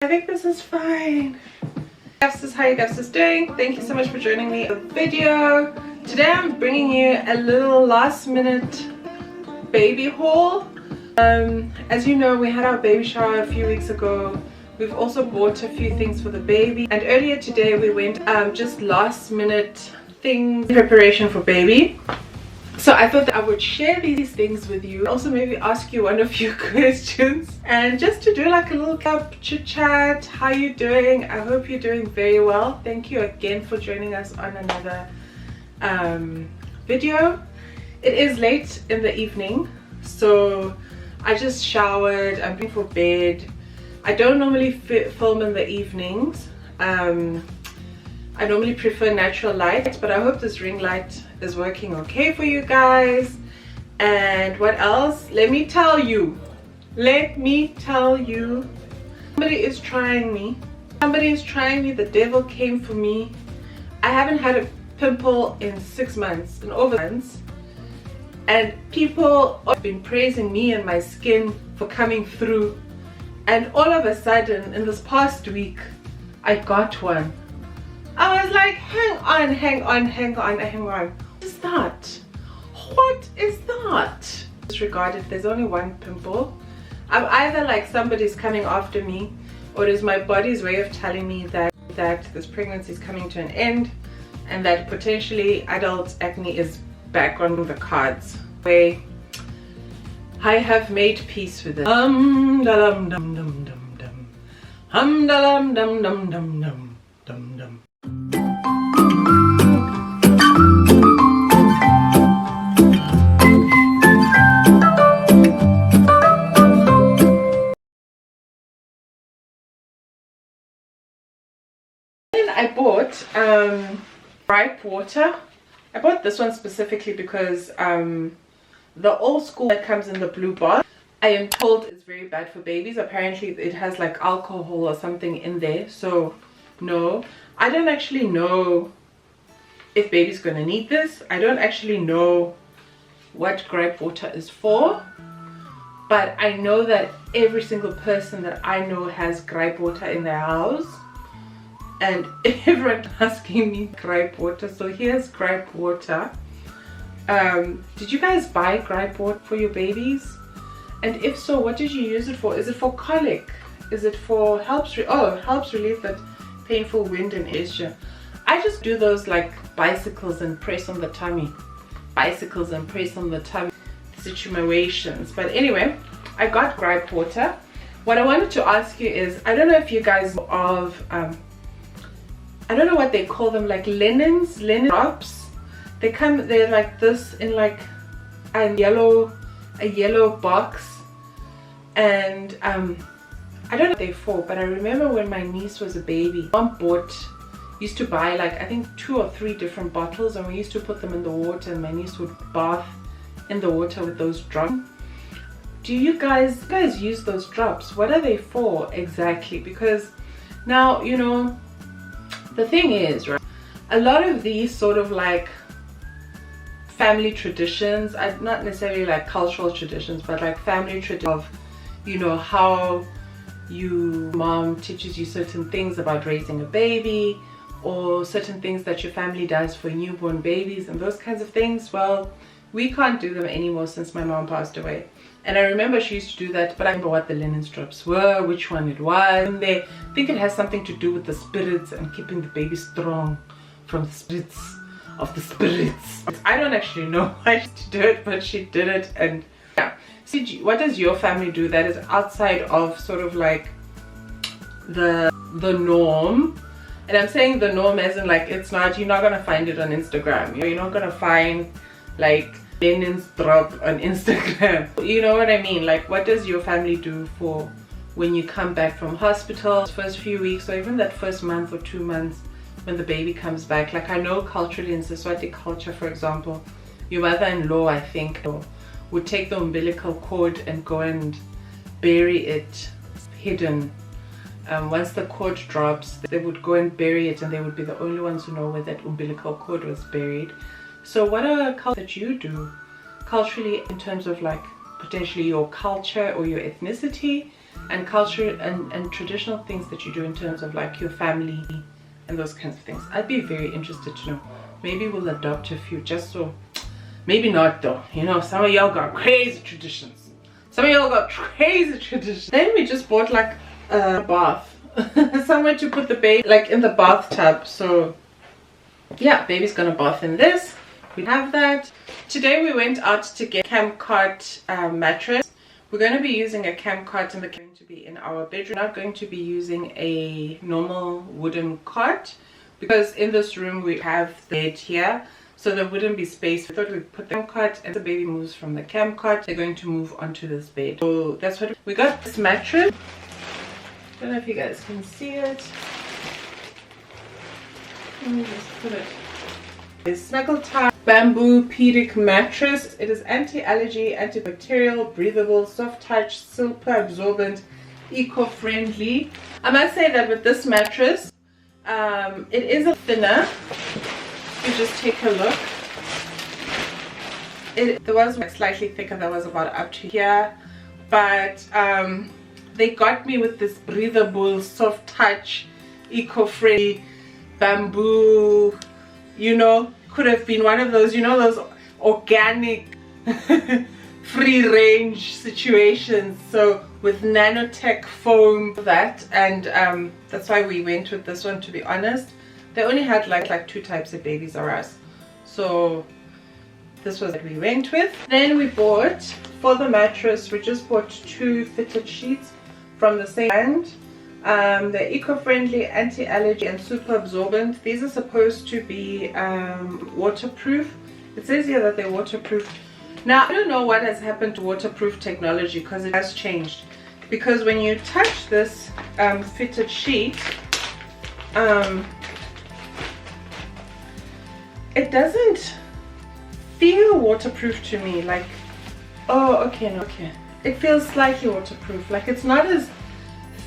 I think this is fine. Gavsis, how you Gavsis doing? Thank you so much for joining me in the video. Today I'm bringing you a little last minute baby haul. As you know, we had our baby shower a few weeks ago. We've also bought a few things for the baby, and earlier today we went just last minute things in preparation for baby. So I thought that I would share these things with you, also maybe ask you one or few questions, and just to do like a little cup chit chat. How you doing? I hope you're doing very well. Thank you again for joining us on another video. It is late in the evening, so I just showered. I'm going for bed. I don't normally film in the evenings. I normally prefer natural light, but I hope this ring light is working okay for you guys. And what else? Let me tell you, somebody is trying me. The devil came for me. I haven't had a pimple in 6 months, in over months, and people have been praising me and my skin for coming through, and all of a sudden in this past week I got one. I was like, hang on. What is that? Disregarded. There's only one pimple. I'm either like somebody's coming after me, or it is my body's way of telling me that this pregnancy is coming to an end, and that potentially adult acne is back on the cards. I have made peace with it. Dum dum dum dum dum. Dum dum dum dum dum dum dum. I bought Gripe Water. I bought this one specifically because the old school that comes in the blue box, I am told it's very bad for babies. Apparently it has like alcohol or something in there, so no. I don't actually know if baby's gonna need this. I don't actually know what Gripe Water is for, but I know that every single person that I know has Gripe Water in their house, and everyone asking me Gripe Water. So here's Gripe Water. Did you guys buy Gripe Water for your babies? And if so, what did you use it for? Is it for colic? Is it for helps relieve that painful wind and issue? I just do those like bicycles and press on the tummy situations. But anyway, I got Gripe Water. What I wanted to ask you is, I don't know if you guys know of I don't know what they call them, like Lennons Drops. They're like this in like a yellow box, and I don't know what they're for, but I remember when my niece was a baby, mom used to buy like I think 2 or 3 different bottles, and we used to put them in the water, and my niece would bath in the water with those drops. Do you guys use those drops? What are they for exactly? Because now, you know, the thing is, right, a lot of these sort of like family traditions, not necessarily like cultural traditions, but like family traditions of, you know, how mom teaches you certain things about raising a baby, or certain things that your family does for newborn babies and those kinds of things. Well, we can't do them anymore since my mom passed away. And I remember she used to do that, but I remember what the Lennons Drops were, which one it was. And I think it has something to do with the spirits and keeping the baby strong from the spirits of the spirits. I don't actually know why she did it, but she did it. And yeah. See, what does your family do that is outside of sort of like the norm? And I'm saying the norm as in like, it's not, you're not gonna find it on Instagram. You're not gonna find like Lennons Drop on Instagram. You know what I mean? Like, what does your family do for when you come back from hospital, first few weeks, or even that first month or 2 months when the baby comes back? Like, I know culturally in Siswati culture, for example, your mother-in-law, I think, would take the umbilical cord and go and bury it hidden. Once the cord drops, they would go and bury it, and they would be the only ones who know where that umbilical cord was buried. So what are cultures that you do culturally in terms of like potentially your culture or your ethnicity and culture and traditional things that you do in terms of like your family and those kinds of things. I'd be very interested to know. Maybe we'll adopt a few, just so, maybe not though, you know, some of y'all got crazy traditions. Some of y'all got crazy traditions. Then we just bought like a bath, somewhere to put the baby, like in the bathtub. So yeah, baby's gonna bath in this. We have that. Today we went out to get camp cot mattress. We're going to be using a camp cot and the going to be in our bedroom. We're not going to be using a normal wooden cot because in this room we have the bed here, so there wouldn't be space. We thought we'd put the camp cot, and the baby moves from the camp cot, they're going to move onto this bed. So that's what we got. This mattress, I don't know if you guys can see it. Let me just put it. It's Snuggle Time Bamboo Pedic Mattress. It is anti-allergy, antibacterial, breathable, soft touch, super absorbent, eco-friendly. I must say that with this mattress, it is a thinner. You just take a look. There was slightly thicker, that was about up to here, but they got me with this breathable, soft touch, eco-friendly bamboo, you know, could have been one of those, you know, those organic free range situations. So with nanotech foam, that, and that's why we went with this one, to be honest. They only had like 2 types of babies or us, so this was what we went with. Then we bought, for the mattress, we just bought 2 fitted sheets from the same brand. They're eco-friendly, anti-allergy and super absorbent. These are supposed to be waterproof. It says here that they're waterproof. Now I don't know what has happened to waterproof technology, because it has changed. Because when you touch this fitted sheet, it doesn't feel waterproof to me. Like, oh, okay, no, okay. It feels slightly waterproof. Like, it's not as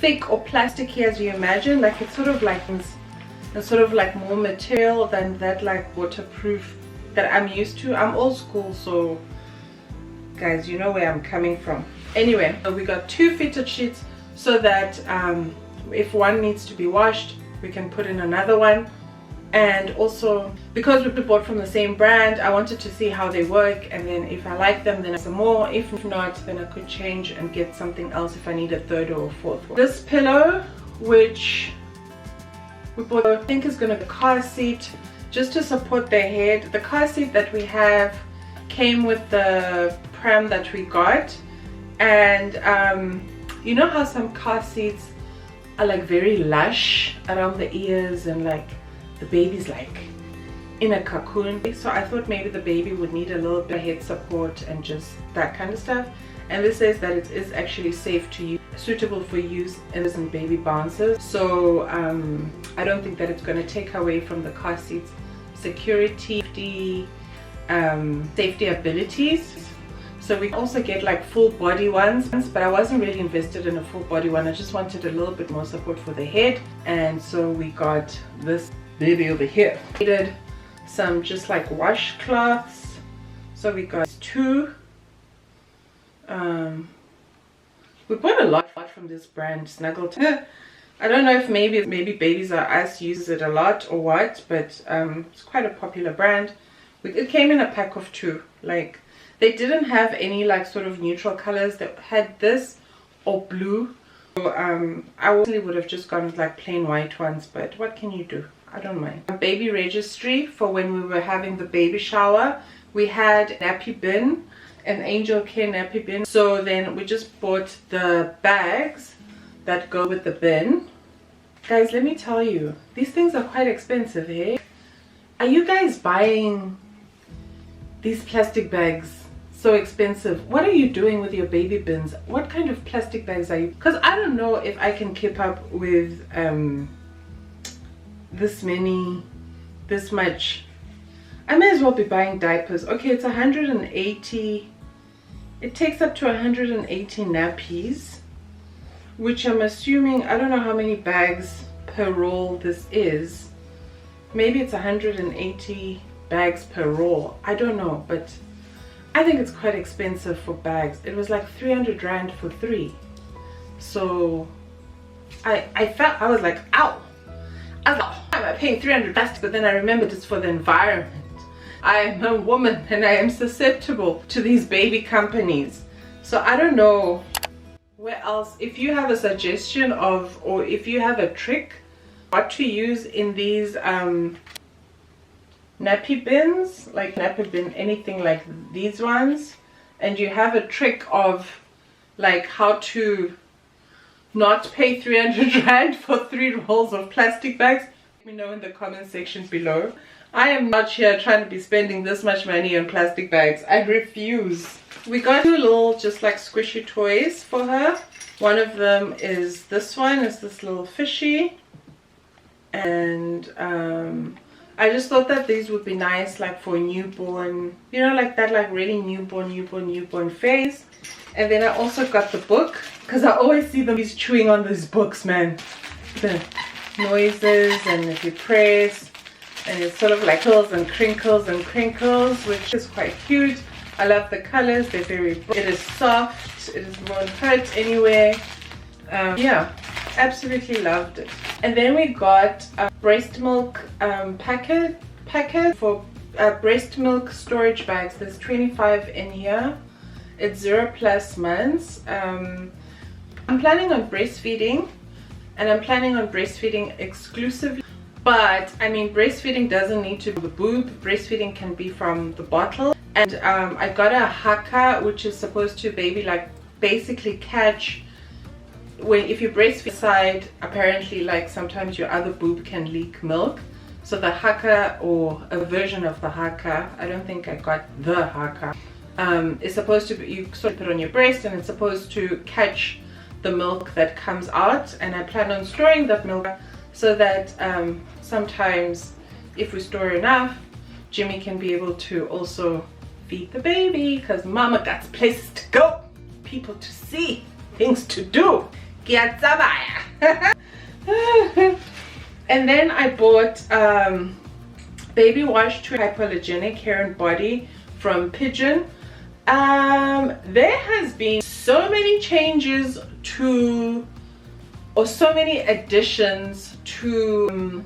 thick or plasticky as you imagine. Like, it's sort of like more material than that like waterproof that I'm used to. I'm old school, so guys, you know where I'm coming from. Anyway, so we got 2 fitted sheets so that if one needs to be washed, we can put in another one. And also, because we bought from the same brand, I wanted to see how they work, and then if I like them, then some more. If not, then I could change and get something else if I need a 3rd or 4th one. This pillow, which we bought, I think is going to be a car seat, just to support their head. The car seat that we have came with the pram that we got, and you know how some car seats are like very lush around the ears, and like the baby's like in a cocoon. So I thought maybe the baby would need a little bit of head support and just that kind of stuff. And this says that it is actually safe to use, suitable for use in baby bouncers. So I don't think that it's going to take away from the car seat's security, safety abilities. So we also get like full body ones, but I wasn't really invested in a full body one. I just wanted a little bit more support for the head, and so we got this baby over here. We did some just like washcloths, so we got 2. We bought a lot from this brand, Snuggletime. I don't know if maybe Babies R Us uses it a lot or what, but it's quite a popular brand. It came in a pack of 2. Like, they didn't have any like sort of neutral colors. That had this or blue. So I would have just gone with like plain white ones, but what can you do? I don't mind. A baby registry for when we were having the baby shower. We had a nappy bin, an Angelcare nappy bin. So then we just bought the bags that go with the bin. Guys, let me tell you, these things are quite expensive, eh? Are you guys buying these plastic bags so expensive? What are you doing with your baby bins? What kind of plastic bags are you? Because I don't know if I can keep up with this much. I may as well be buying diapers. Okay, it's 180. It takes up to 180 nappies, which I'm assuming, I don't know how many bags per roll this is. Maybe it's 180 bags per roll. I don't know, but I think it's quite expensive for bags. It was like 300 rand for 3. So I was like, ow. I was like, why am I paying 300 plastic? But then I remembered it's for the environment. I am a woman and I am susceptible to these baby companies. So I don't know where else. If you have a suggestion of, or if you have a trick what to use in these nappy bins, like nappy bin, anything like these ones, and you have a trick of like how to not pay 300 rand for 3 rolls of plastic bags, let me know in the comment section below. I am not here trying to be spending this much money on plastic bags. I refuse. We got 2 little just like squishy toys for her. One of them is this one, is this little fishy, and I just thought that these would be nice like for newborn, you know, like that, like really newborn phase. And then I also got the book, because I always see them he's chewing on these books, man. The noises, and if you press, and it's sort of like crinkles and crinkles, which is quite cute. I love the colors, they're very bright. It is soft, it won't hurt anywhere. Yeah, absolutely loved it. And then we got a breast milk packet for breast milk storage bags. There's 25 in here. It's 0+ months. I'm planning on breastfeeding, and I'm planning on breastfeeding exclusively. But I mean, breastfeeding doesn't need to be the boob. Breastfeeding can be from the bottle. And I got a haka, which is supposed to basically catch when, if you breastfeed side, apparently like sometimes your other boob can leak milk. So the haka, or a version of the haka, I don't think I got the haka, is supposed to be, you sort of put on your breast, and it's supposed to catch the milk that comes out. And I plan on storing that milk so that sometimes if we store enough, Jimmy can be able to also feed the baby, because mama got places to go, people to see, things to do. And then I bought baby wash to hypoallergenic hair and body from Pigeon. There has been so many changes to, or so many additions to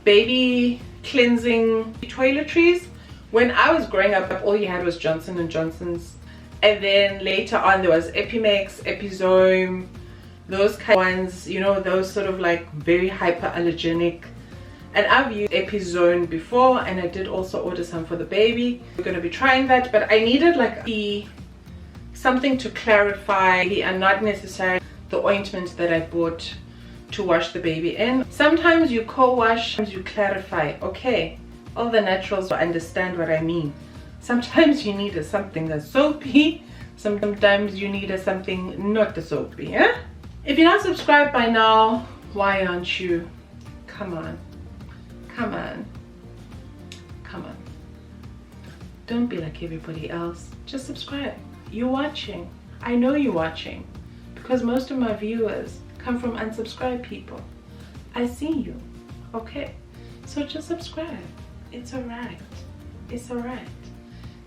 baby cleansing toiletries. When I was growing up, all you had was Johnson & Johnson's, and then later on there was Epimex, Epizome, those kind of ones, you know, those sort of like very hyperallergenic. And I've used Epizone before, and I did also order some for the baby. We're going to be trying that, but I needed like something to clarify, and not necessarily the ointment that I bought to wash the baby in. Sometimes you co-wash, sometimes you clarify. Okay, all the naturals will understand what I mean. Sometimes you need something that's soapy, sometimes you need something not soapy, yeah? If you're not subscribed by now, why aren't you? Come on. Come on. Come on. Don't be like everybody else. Just subscribe. You're watching. I know you're watching, because most of my viewers come from unsubscribed people. I see you. Okay? So just subscribe. It's alright. It's alright.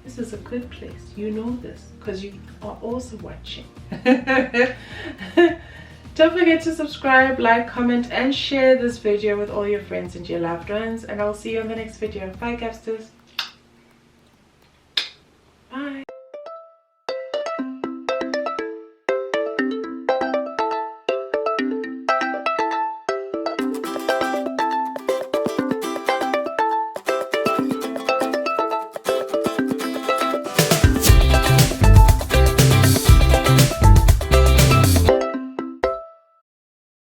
This is a good place. You know this because you are also watching. Don't forget to subscribe, like, comment, and share this video with all your friends and your loved ones. And I'll see you in the next video. Bye, Gapsters.